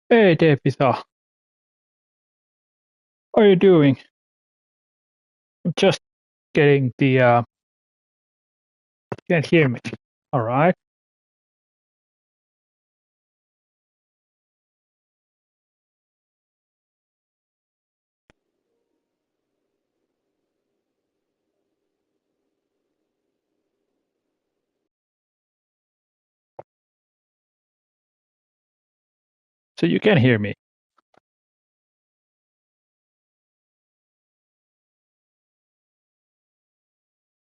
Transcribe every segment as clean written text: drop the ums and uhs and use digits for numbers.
Hey, David, how are you doing? I'm just getting the, you can't hear me. All right. So you can hear me.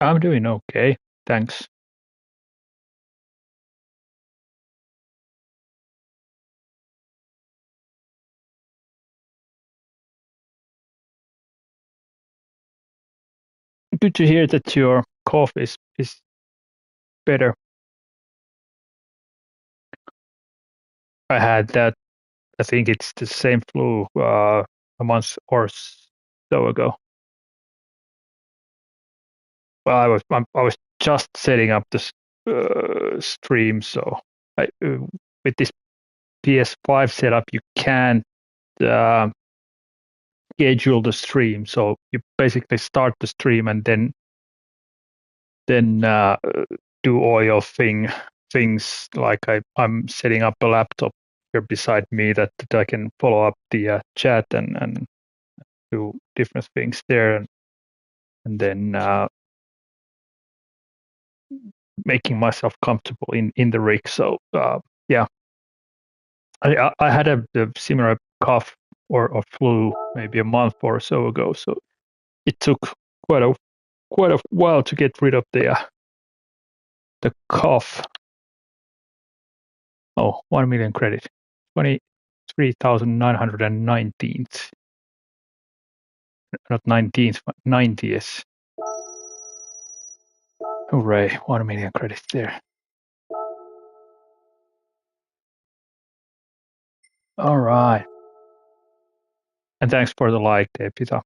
I'm doing okay. Thanks. Good to hear that your cough is better. I had that, I think it's the same flu a month or so ago. Well, I was just setting up this stream, so with this PS5 setup, you can't uh, schedule the stream. So you basically start the stream and then do all your things like I'm setting up a laptop here beside me that I can follow up the chat and do different things there and then making myself comfortable in the rig. So yeah, I had a similar cough or flu maybe a month or so ago. So it took quite a quite a while to get rid of the cough. Oh, 1 million credit. 23,919. Not 19th, but 90th. Hooray, 1 million credits there. All right. And thanks for the like there, Peter.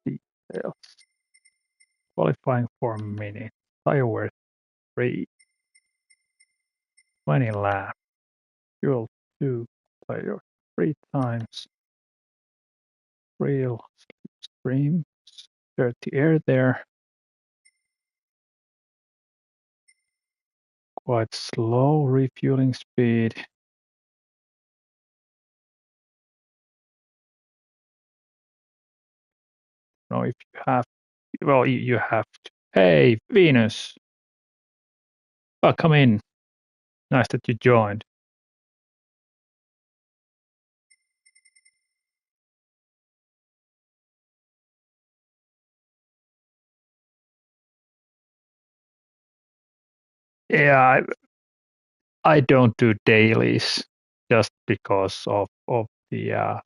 Details. Qualifying for a minute. Tire wear 3. 20 lap. Fuel 2. Tire 3 times. Real stream. 30 air there. Quite slow refueling speed. Know if you have, well, you have to. Hey, Venus. Oh, come in. Nice that you joined. Yeah, I don't do dailies just because of the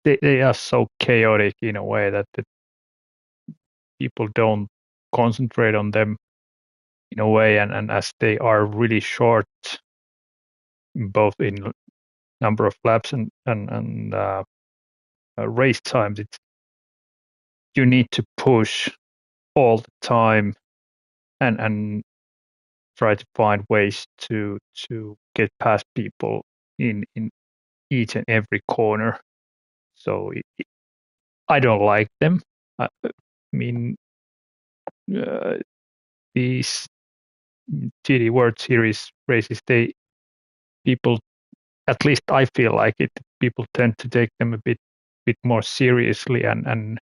they are so chaotic in a way that the people don't concentrate on them in a way, and as they are really short, both in number of laps and race times, it's you need to push all the time and try to find ways to get past people in each and every corner. So I don't like them. I mean, uh, these GT World Series races, they people, at least I feel like it, people tend to take them a bit more seriously, and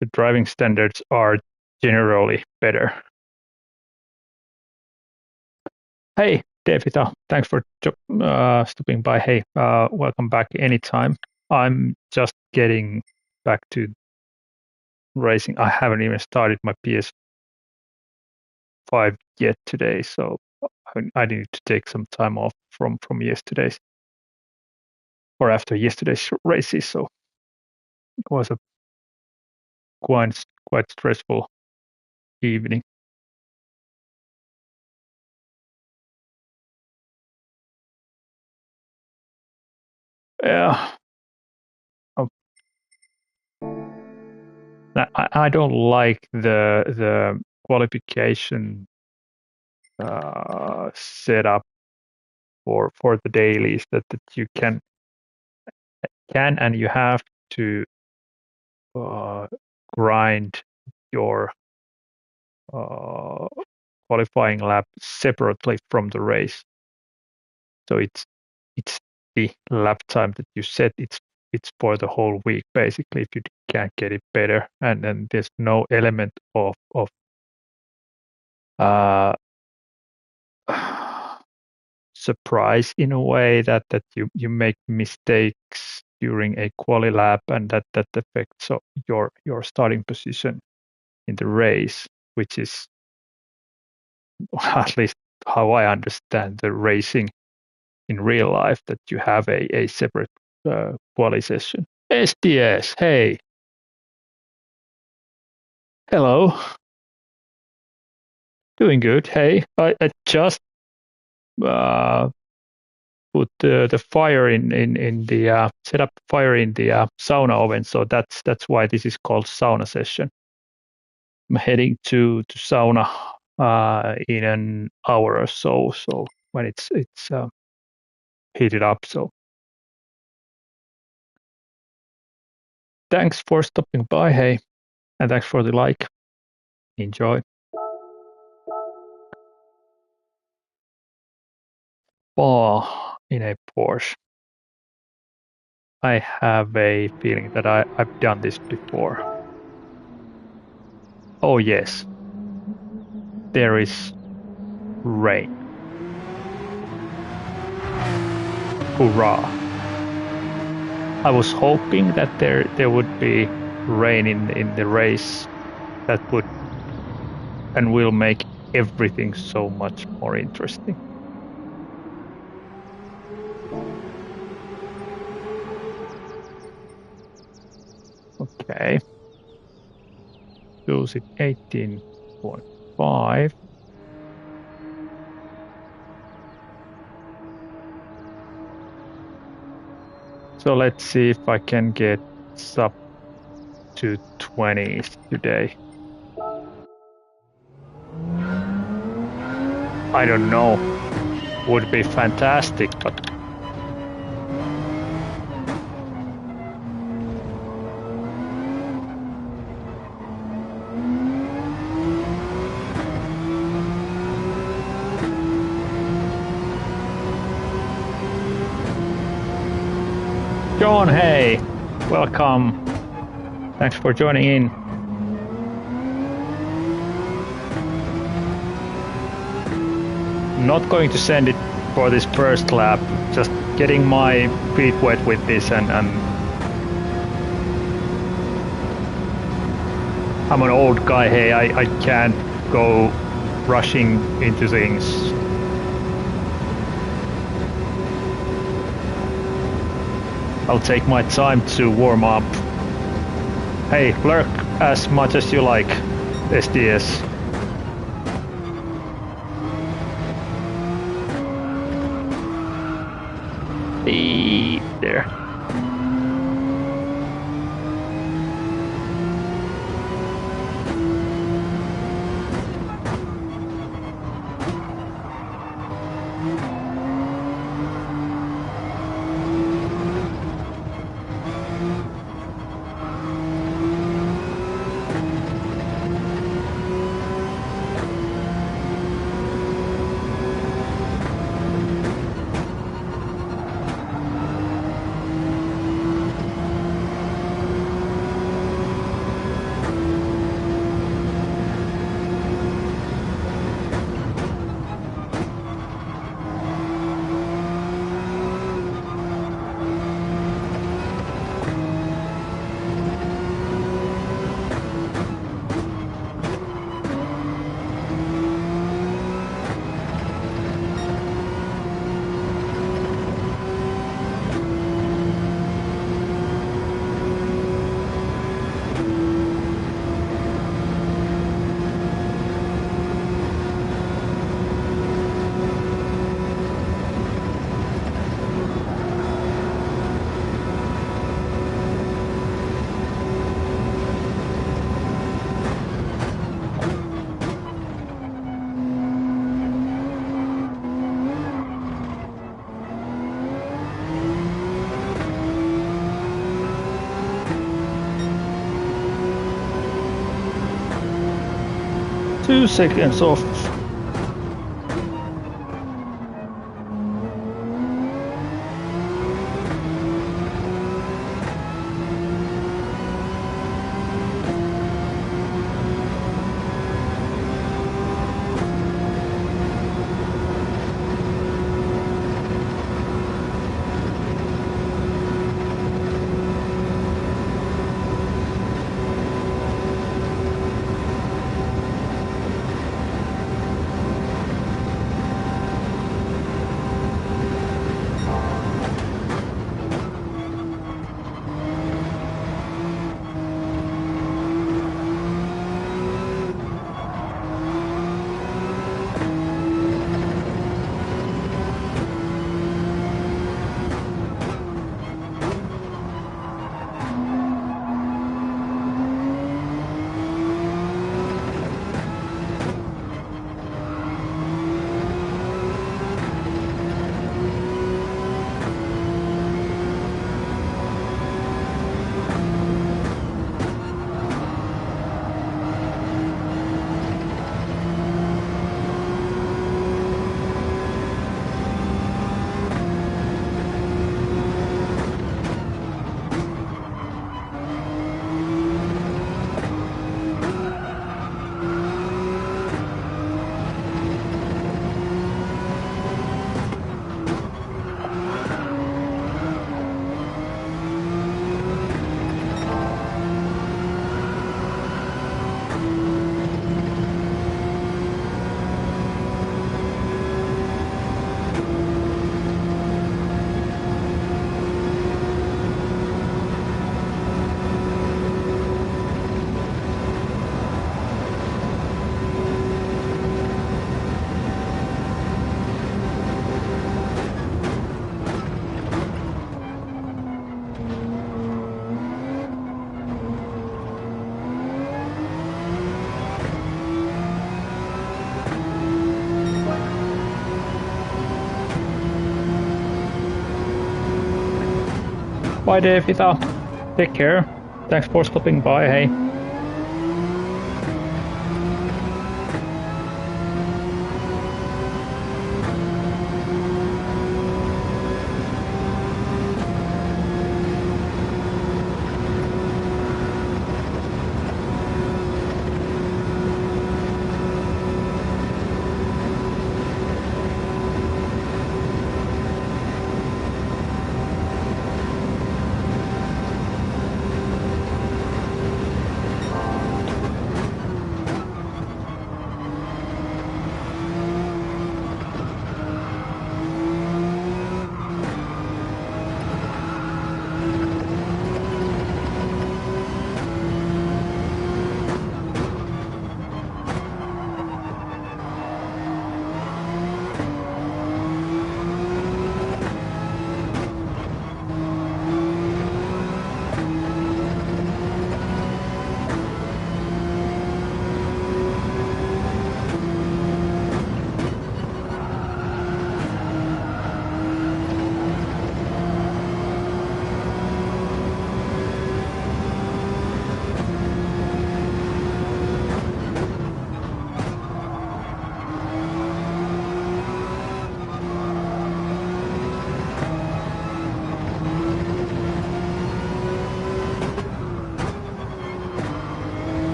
the driving standards are generally better. Hey, David, thanks for stopping by. Hey, welcome back anytime. I'm just getting back to racing. I haven't even started my PS5 yet today, so I need to take some time off from yesterday's or after yesterday's races. So it was a quite stressful evening. Yeah. Oh, I don't like the qualification setup for the dailies that you can and you have to uh, grind your uh, qualifying lap separately from the race. So it's the lap time that you set. It's for the whole week basically. If you can't get it better, and then there's no element of uh, surprise in a way that you make mistakes during a quali lap and that affects your starting position in the race, which is at least how I understand the racing in real life, that you have a separate quali session. SDS, hey, hello, doing good. Hey, I just uh, put the fire in the set up fire in the sauna oven, so that's why this is called sauna session. I'm heading to sauna in an hour or so. So when it's heated up. So thanks for stopping by. Hey, and thanks for the like. Enjoy. Spa in a Porsche. I have a feeling that I've done this before. Oh yes, there is rain. Hurrah! I was hoping that there would be rain in the race that would and will make everything so much more interesting. Okay. Choose it 18.5. So let's see if I can get sub to 20s today. I don't know. Would be fantastic, but John, hey, welcome. Thanks for joining in. Not going to send it for this first lap, just getting my feet wet with this and I'm an old guy, hey, I can't go rushing into things. I'll take my time to warm up. Hey, lurk as much as you like, SDS. There. 2 seconds off. Bye, Devita. Take care. Thanks for stopping by. Hey.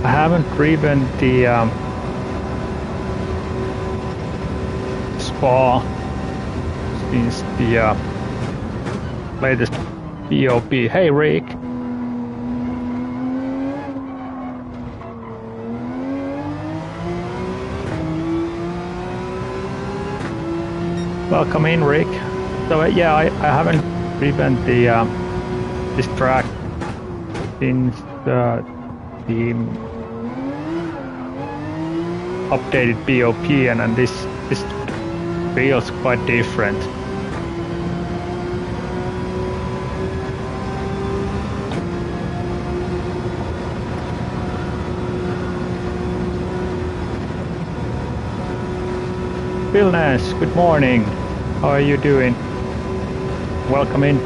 I haven't driven the Spa since the latest BOP. Hey, Rick. Welcome in, Rick. So yeah, I haven't driven the this track since the updated BOP, and this feels quite different. Bill Nash, good morning. How are you doing? Welcome in.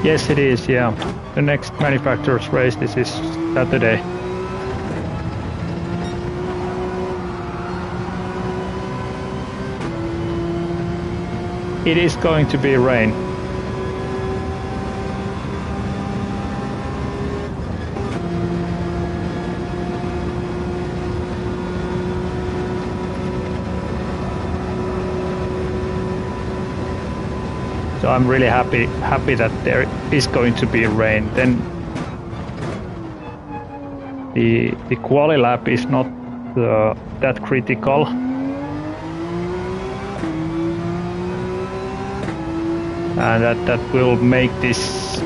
Yes, it is, yeah. The next manufacturer's race, this is Saturday. It is going to be rain. So I'm really happy that there is going to be rain. Then the quali lap is not that critical. And that will make this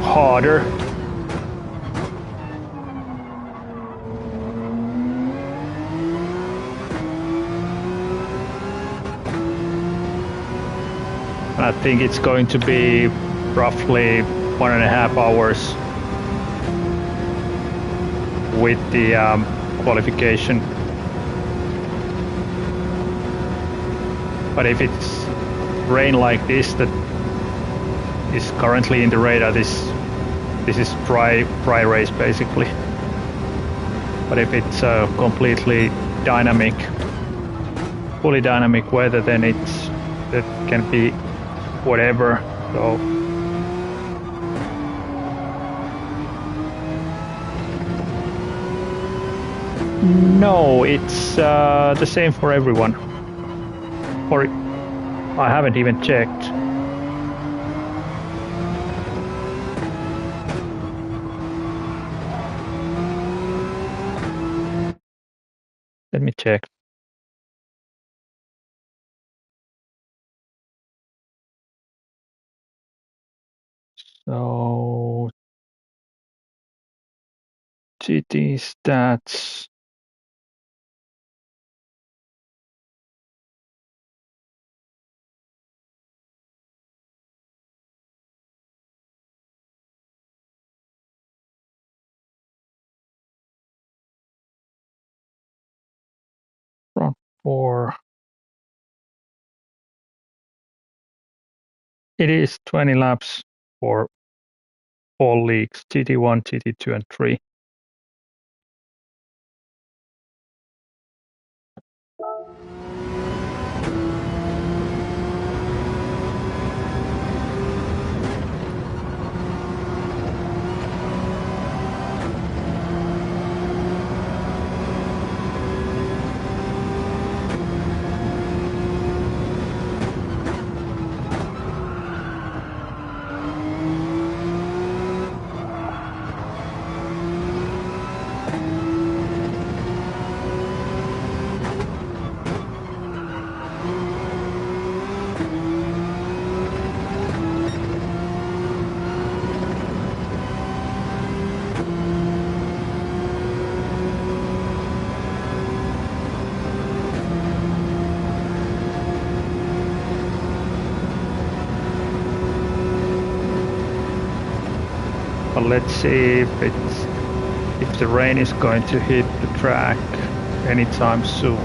harder. I think it's going to be roughly 1.5 hours with the qualification. But if it's rain like this that is currently in the radar, this is dry race basically. But if it's completely dynamic, fully dynamic weather, then it can be whatever. So no, it's the same for everyone. Or I haven't even checked. Let me check. So GT stats. Front four. It is 20 laps for all leagues, GT1, GT2, and 3. let's see if the rain is going to hit the track anytime soon.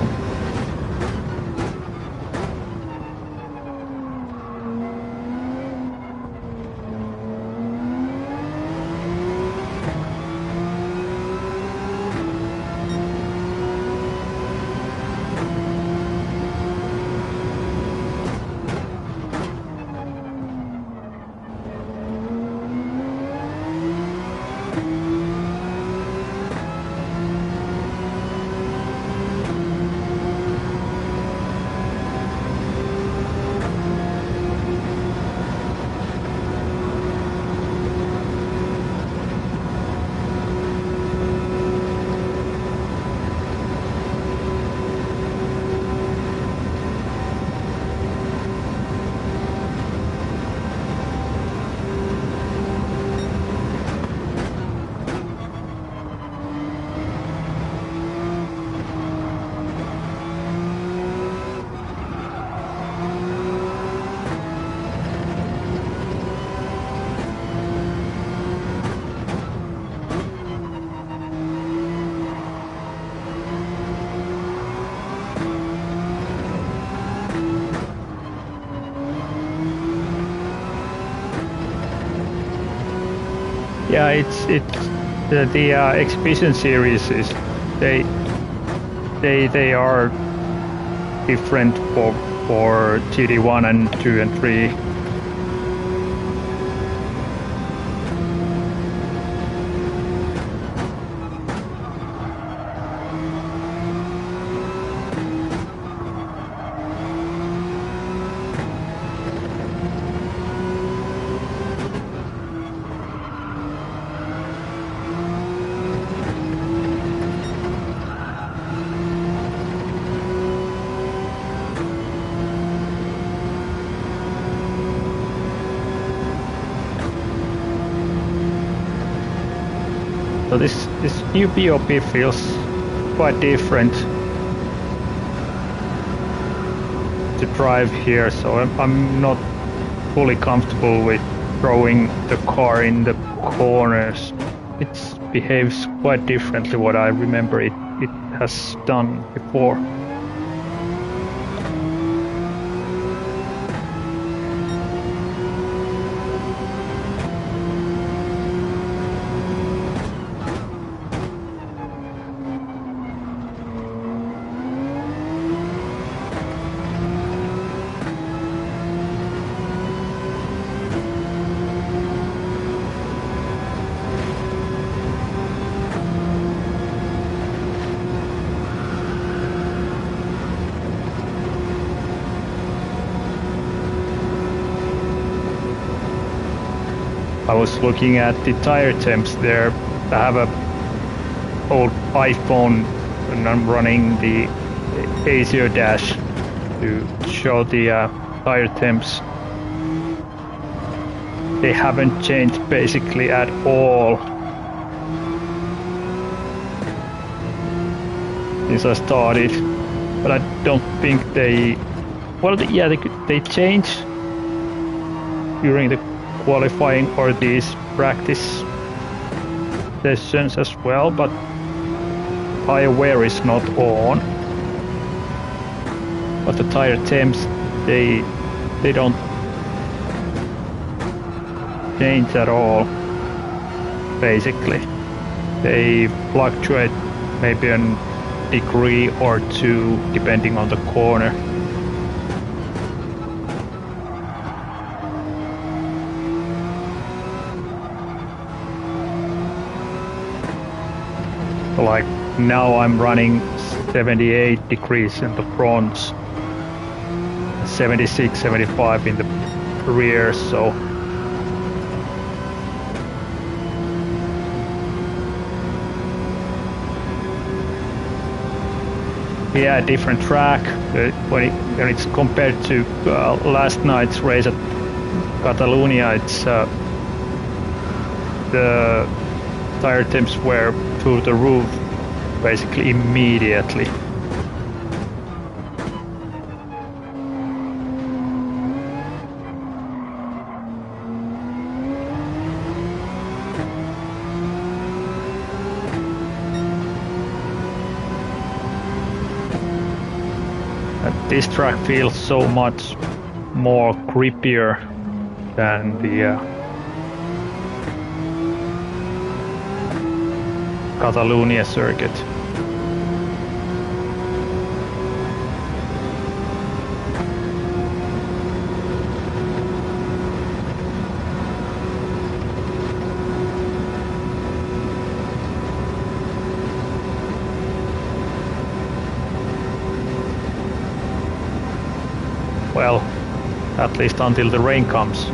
Yeah, it's the exhibition series is they are different for GT1 and 2 and 3. So this new BOP feels quite different to drive here, so I'm not fully comfortable with throwing the car in the corners. It behaves quite differently what I remember it has done before. I was looking at the tire temps there. I have a old iPhone and I'm running the ASIO dash to show the tire temps. They haven't changed basically at all since I started, but I don't think they. Well, yeah, they changed during the qualifying or these practice sessions as well, but tire wear is not on. But the tire temps, they don't change at all. Basically, they fluctuate maybe a degree or two depending on the corner. Like now I'm running 78 degrees in the front, 76, 75 in the rear, so yeah, different track when it's compared to last night's race at Catalonia. It's the tire temps were through the roof basically immediately. this track feels so much more grippier than the Catalonia circuit. Well, at least until the rain comes.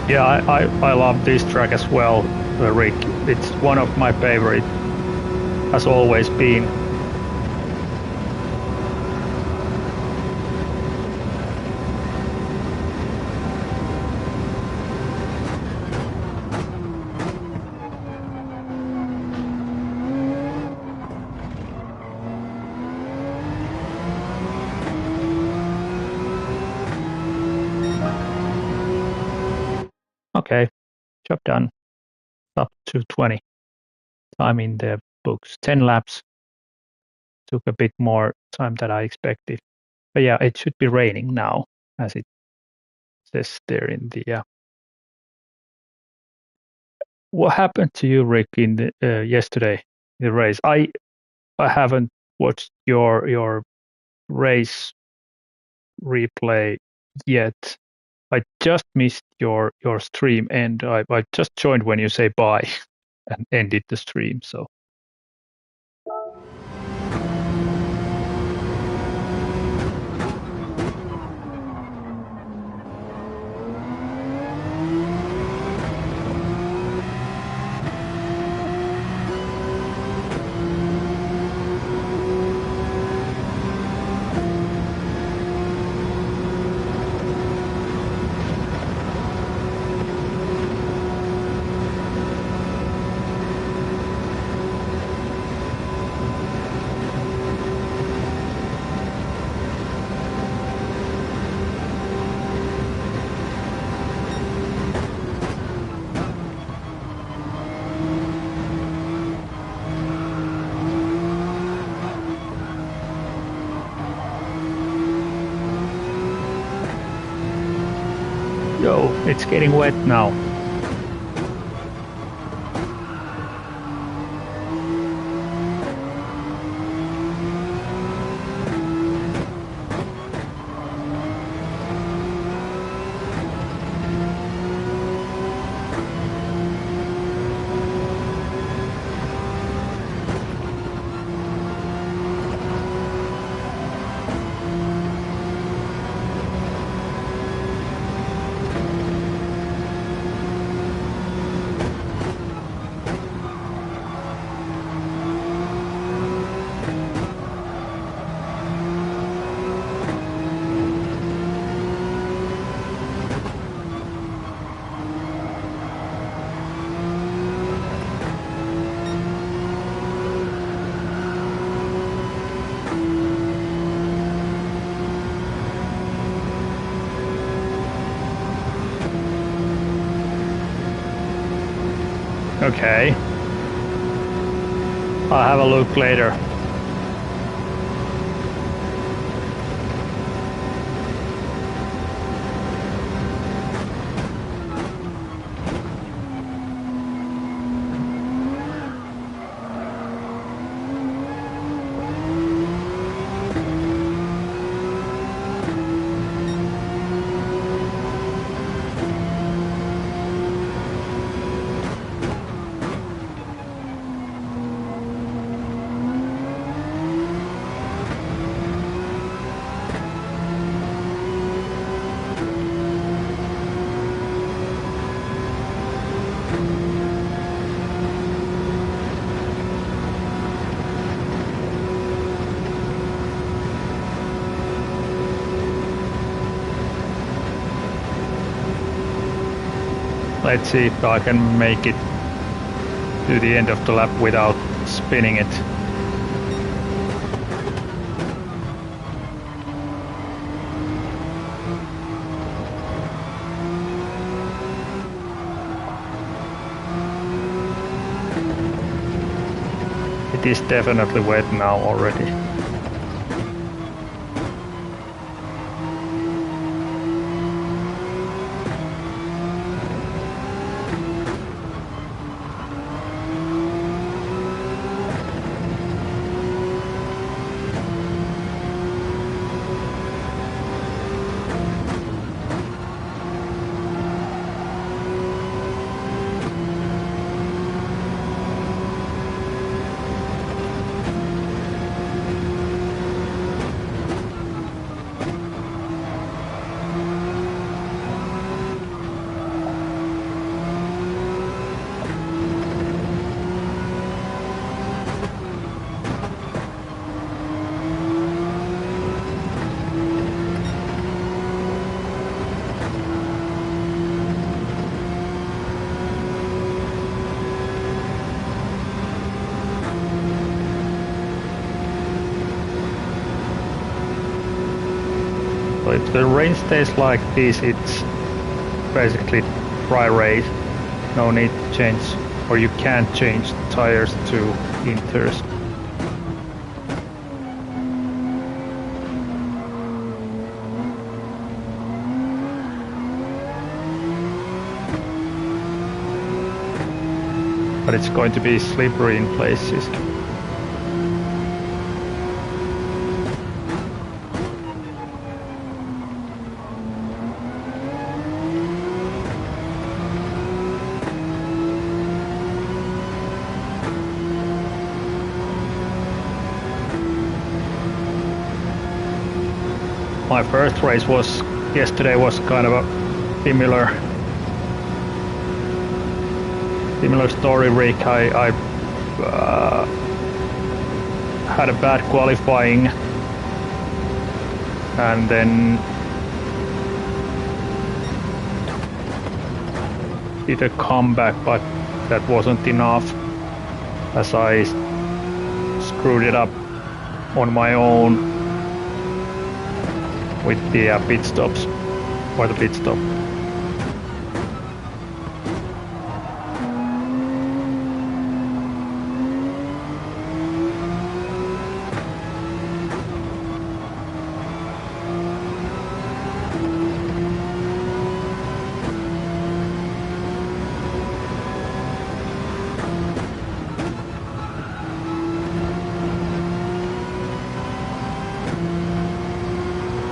Yeah, I love this track as well, Rick. It's one of my favorite, has always been. Okay, job done. Up to 20. Time in the books. 10 laps. Took a bit more time than I expected. But yeah, it should be raining now, as it says there in the. What happened to you, Rick, in the yesterday the race? I haven't watched your race replay yet. I just missed your stream, and I just joined when you say bye and ended the stream. So yo, it's getting wet now. Okay. I'll have a look later. Let's see if I can make it to the end of the lap without spinning it. It is definitely wet now already. So if the rain stays like this, it's basically dry race. No need to change, or you can't change tires to inters. But it's going to be slippery in places. My first race yesterday was kind of a similar story, Rick. I had a bad qualifying and then did a comeback, but that wasn't enough as I screwed it up on my own with the pit stops, or the pit stop.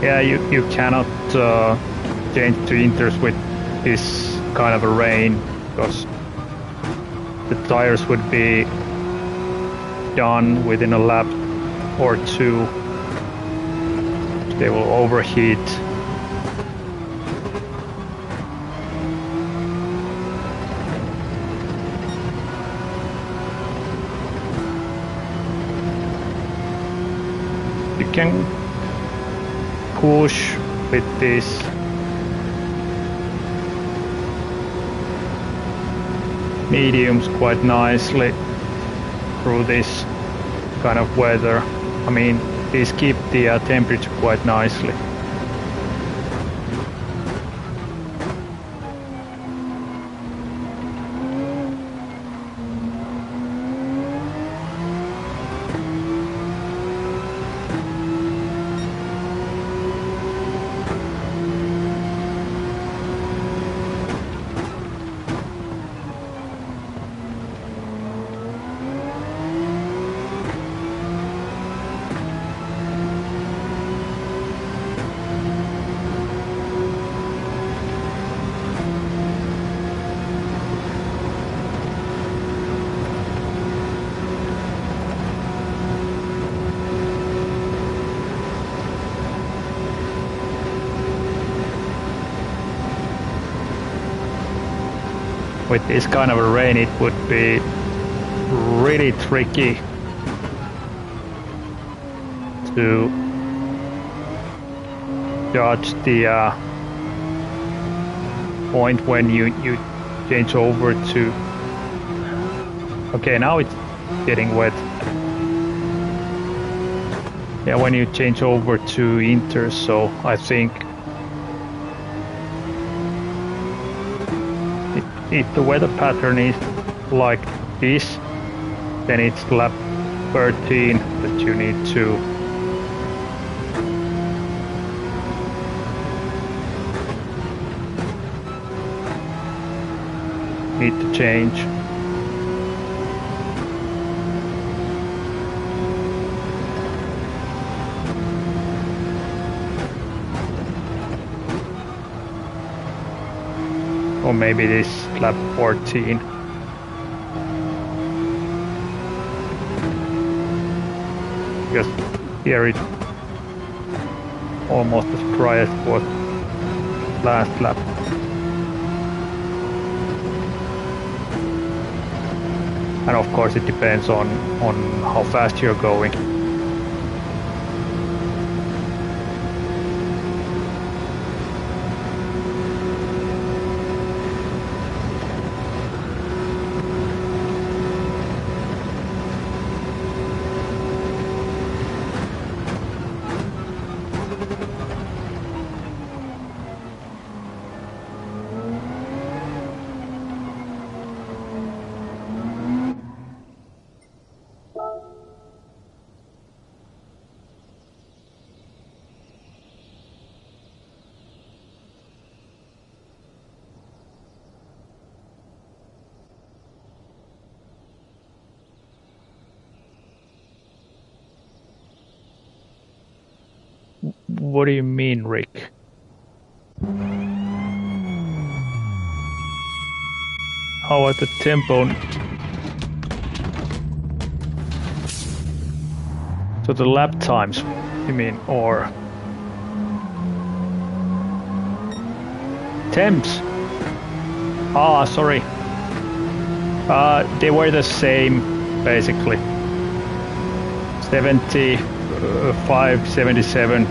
Yeah, you cannot change to inters with this kind of a rain, because the tires would be done within a lap or two. They will overheat. You can push with this mediums quite nicely through this kind of weather. I mean, these keep the temperature quite nicely. With this kind of a rain, it would be really tricky to judge the point when you change over to... Okay, now it's getting wet. Yeah, when you change over to inter, so I think if the weather pattern is like this, then it's lap 13 that you need to change. Or maybe this lap 14. Because here it's almost as dry as was last lap. And of course it depends on how fast you're going. What do you mean, Rick? How about the tempo? So the lap times, you mean, or temps? Ah, sorry. They were the same, basically. 75, 77.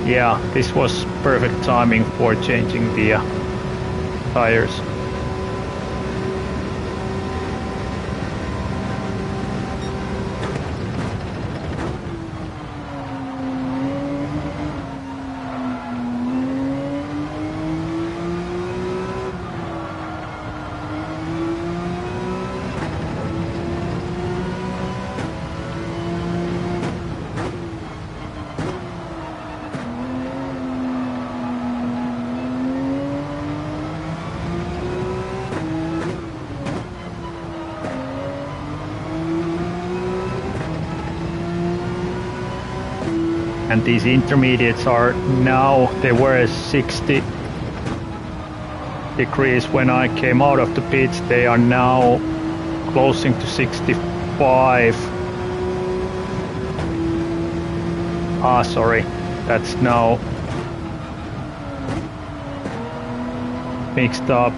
Yeah, this was perfect timing for changing the tires. And these intermediates are now, they were 60 degrees when I came out of the pits. They are now closing to 65. Ah, sorry, that's now mixed up.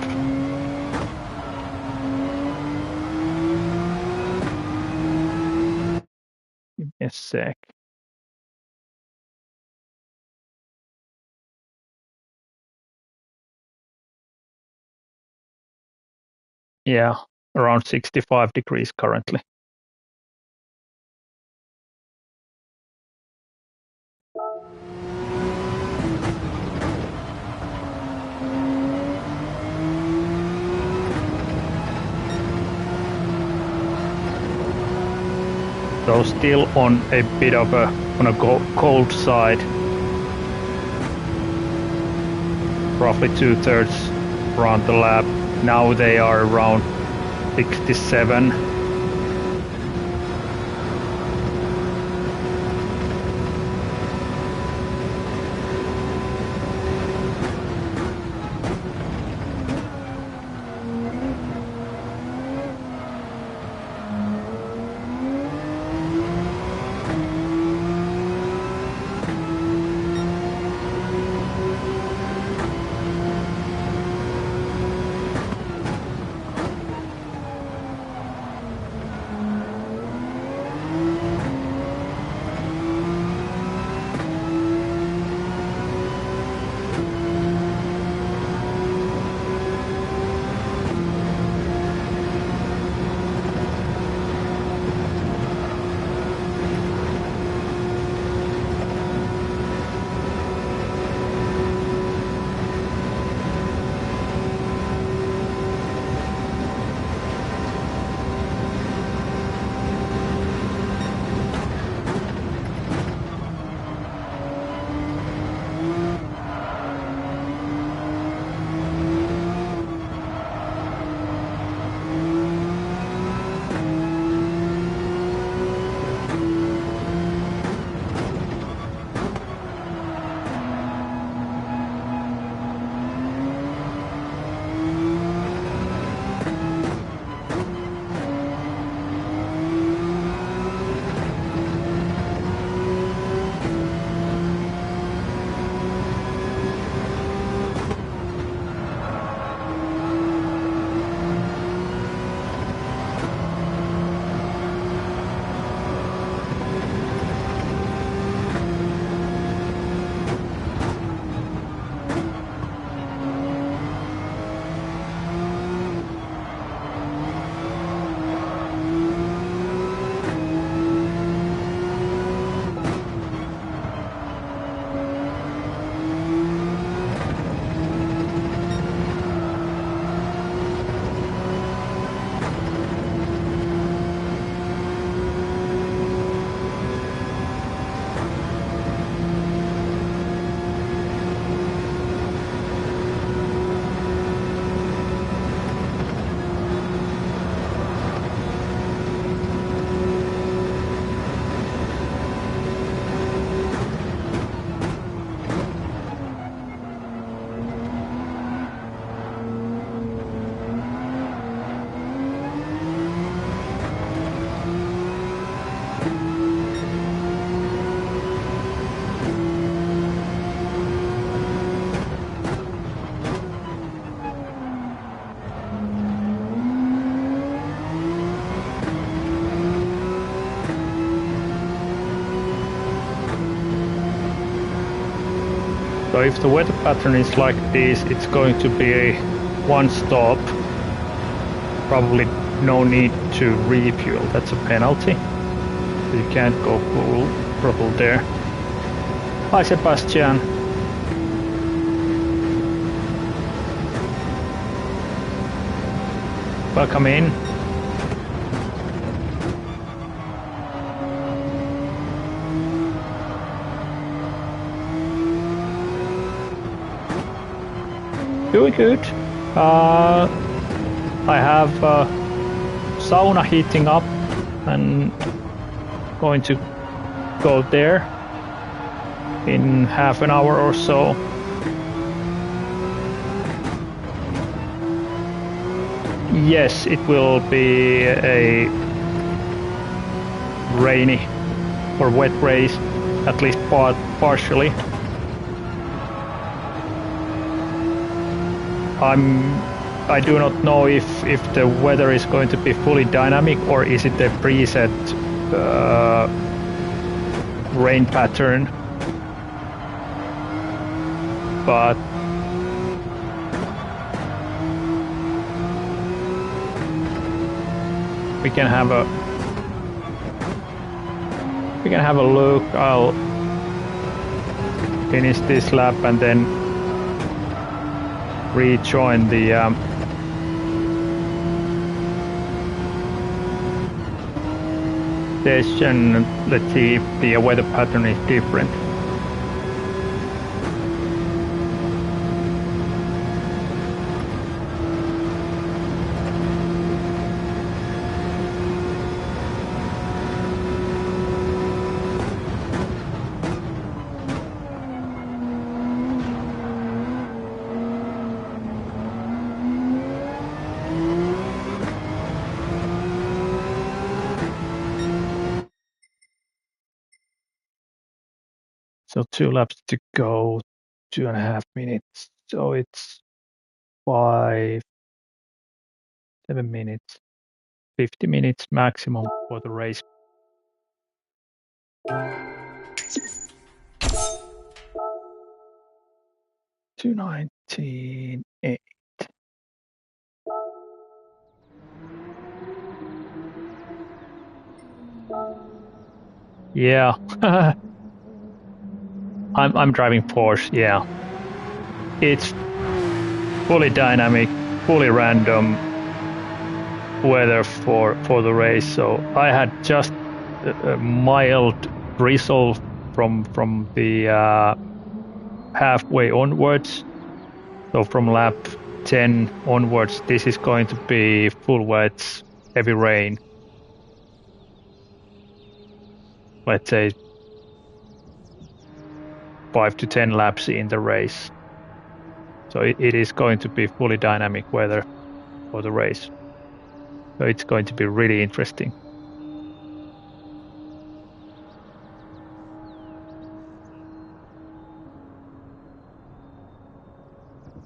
Give me a sec. Yeah, around 65 degrees currently. So still on a bit of a cold side. Roughly 2/3 around the lap. Now they are around 67. So if the weather pattern is like this, it's going to be a one stop. Probably no need to refuel. That's a penalty. You can't go full throttle there. Hi, Sebastian. Welcome in. Doing good. I have sauna heating up and going to go there in half an hour or so. Yes, it will be a rainy or wet race, at least partially. I do not know if the weather is going to be fully dynamic or is it a preset rain pattern. But we can have a look. I'll finish this lap and then rejoin the session. Let's see if the weather pattern is different. So 2 laps to go, 2.5 minutes. So it's 7 minutes, 50 minutes maximum for the race. 2:19.8. Yeah. I'm driving Porsche, yeah. It's fully dynamic, fully random weather for the race. So I had just a mild drizzle from the halfway onwards. So from lap 10 onwards, this is going to be full wets, heavy rain. Let's say 5 to 10 laps in the race. So it is going to be fully dynamic weather for the race. So it's going to be really interesting.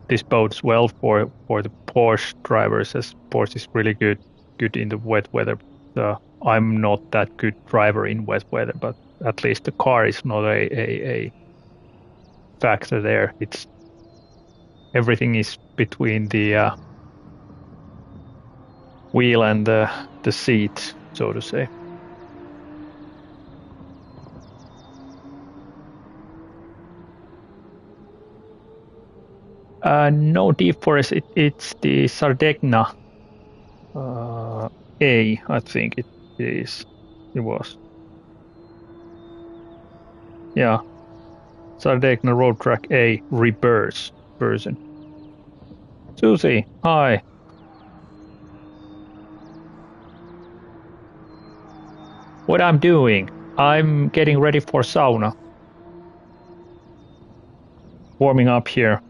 This bodes well for the Porsche drivers, as Porsche is really good in the wet weather. I'm not that good driver in wet weather, but at least the car is not a factor there. It's everything is between the wheel and the seat, so to say. No Deep Forest, it's the Sardegna A, I think it is. It was. Yeah. Sardegna Road Track A reverse version. Susie, hi. What I'm doing? I'm getting ready for sauna. Warming up here.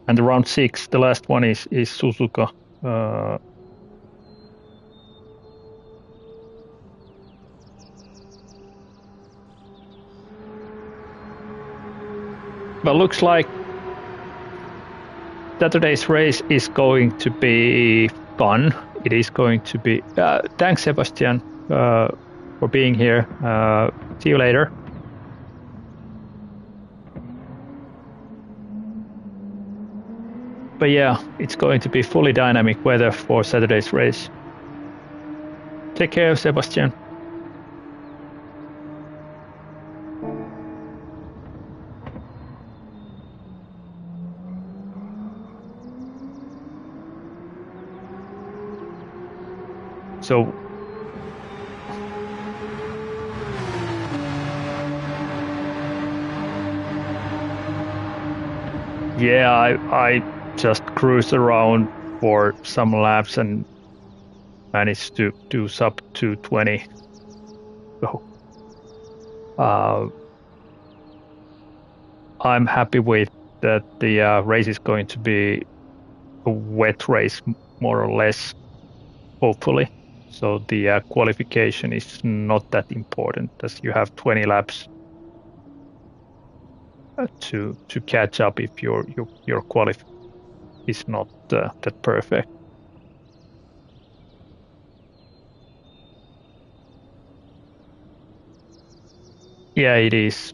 And round 6, the last one is Suzuka. Well, looks like Saturday's race is going to be fun. It is going to be. Thanks, Sebastian. for being here. See you later. But yeah, it's going to be fully dynamic weather for Saturday's race. Take care, Sebastian. So yeah, I just cruised around for some laps and managed to do sub 220. So I'm happy with that. The race is going to be a wet race, more or less, hopefully. So the qualification is not that important, as you have 20 laps to catch up if your qualif is not that perfect. Yeah, it is.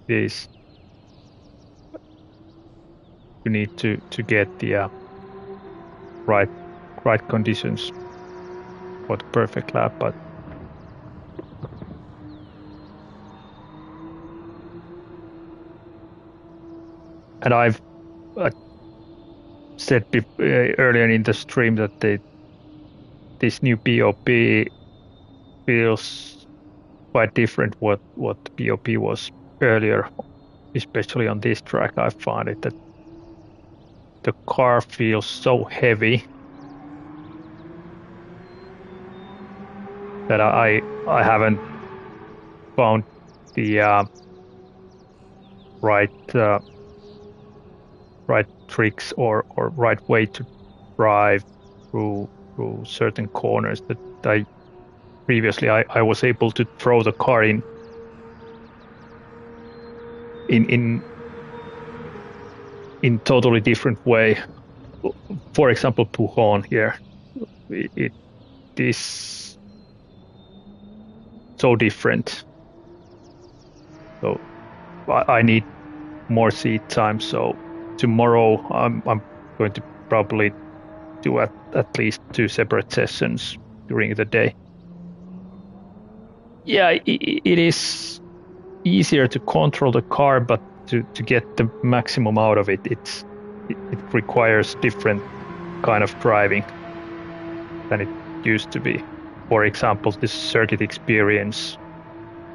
It is. You need to get the right conditions for the perfect lap, but and I've said earlier in the stream that this new BOP feels quite different what the BOP was earlier, especially on this track. I find it that the car feels so heavy that I haven't found the right tricks or right way to drive through certain corners that I previously I was able to throw the car in totally different way. For example, Pujon here, it is so different. So I need more seat time. So tomorrow I'm going to probably do at least 2 separate sessions during the day. Yeah, it is easier to control the car, but to get the maximum out of it, it requires different kind of driving than it used to be. For example, this circuit experience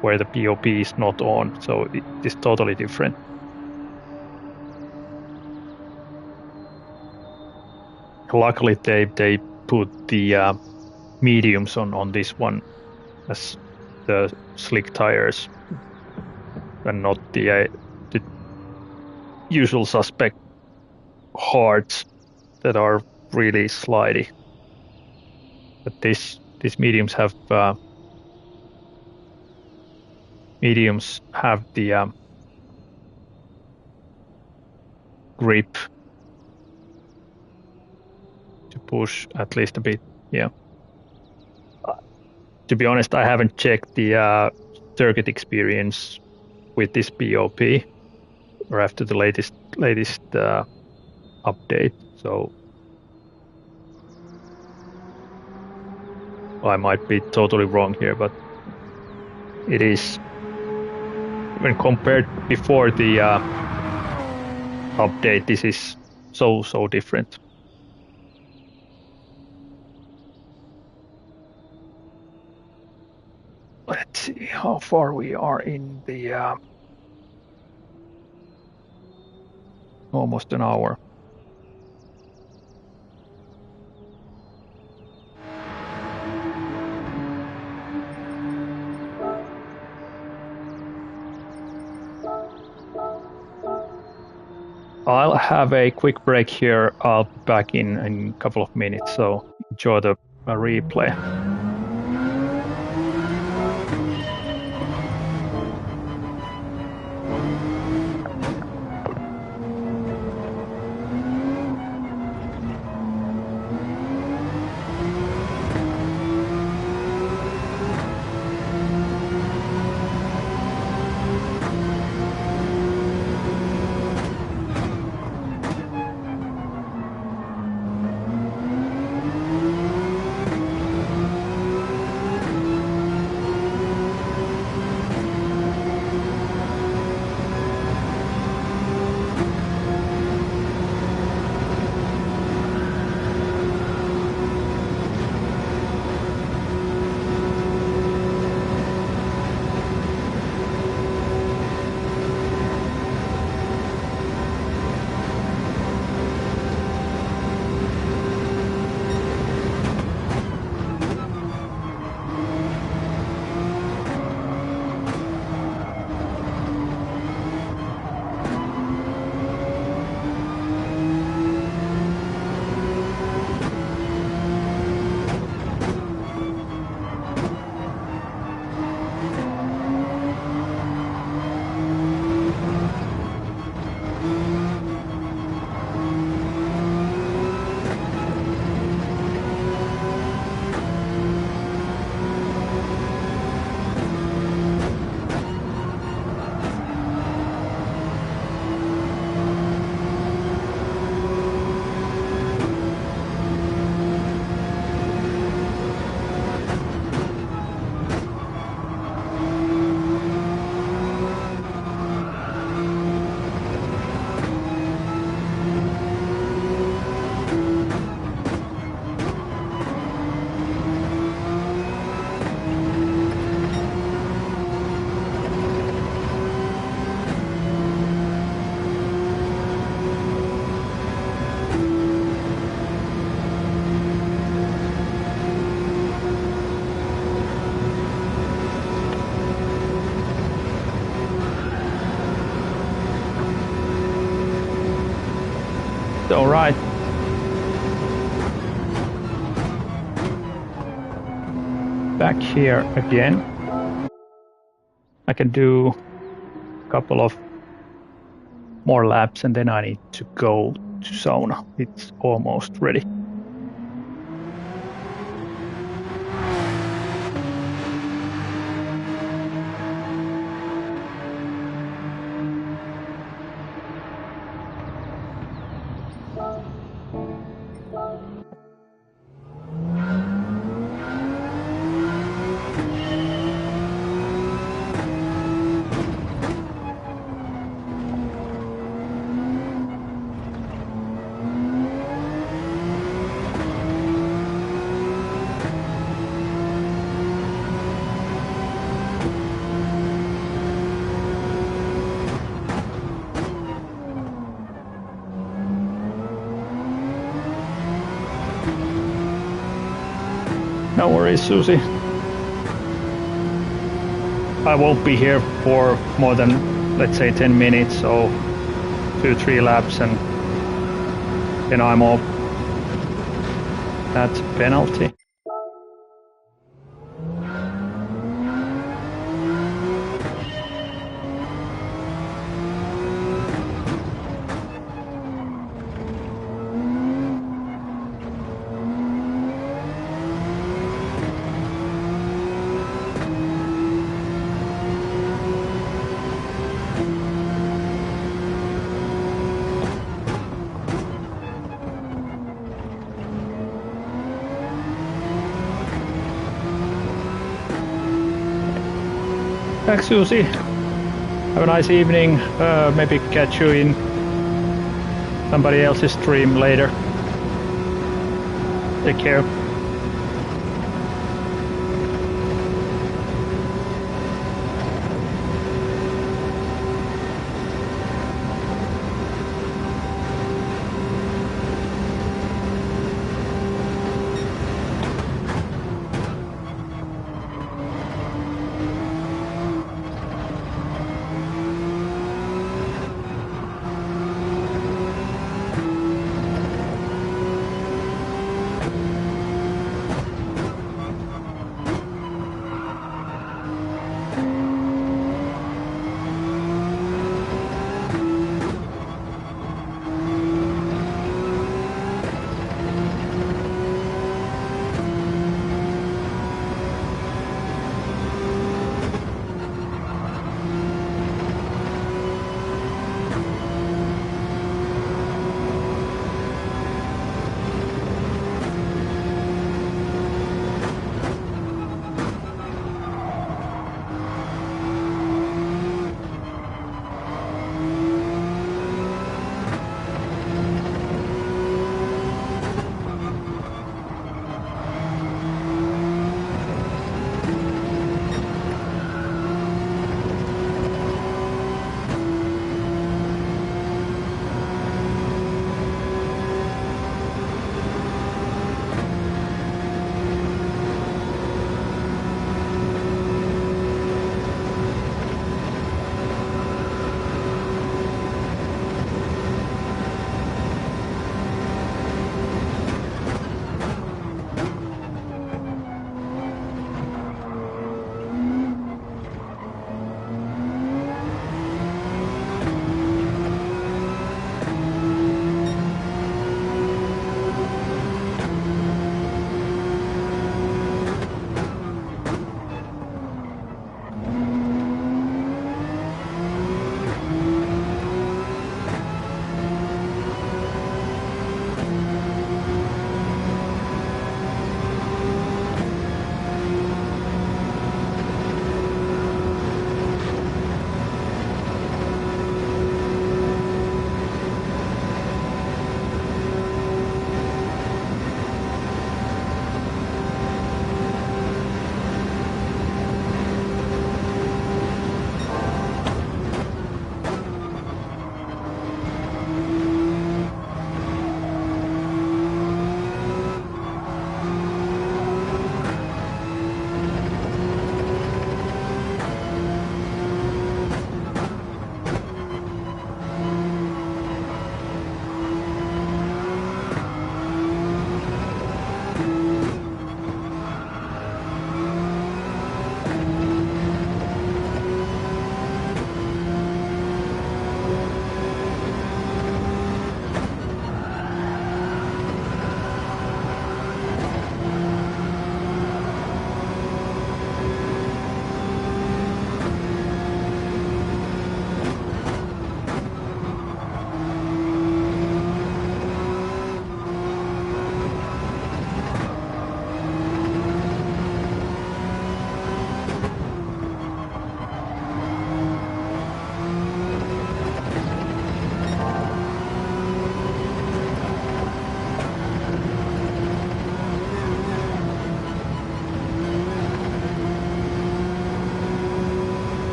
where the BOP is not on, so it is totally different. Luckily, they put the mediums on this one as the slick tires, and not the usual suspect hards that are really slidey. But these mediums have the grip to push at least a bit. Yeah. To be honest, I haven't checked the circuit experience with this BOP or after the latest update. So I might be totally wrong here, but it is, when compared before the update, this is so different. Let's see how far we are in the almost an hour. I'll have a quick break here. I'll be back in a couple of minutes, so enjoy the replay. All right. Back here again. I can do a couple of more laps and then I need to go to sauna. It's almost ready. No worries, Susie. I won't be here for more than, let's say, 10 minutes, so 2-3 laps and then I'm off. That's a penalty. Thanks, Susie. Have a nice evening. Maybe catch you in somebody else's stream later. Take care.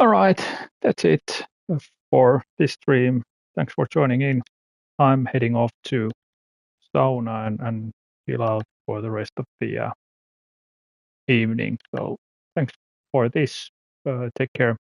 All right, that's it for this stream. Thanks for joining in. I'm heading off to sauna and chill out for the rest of the evening. So thanks for this. Take care.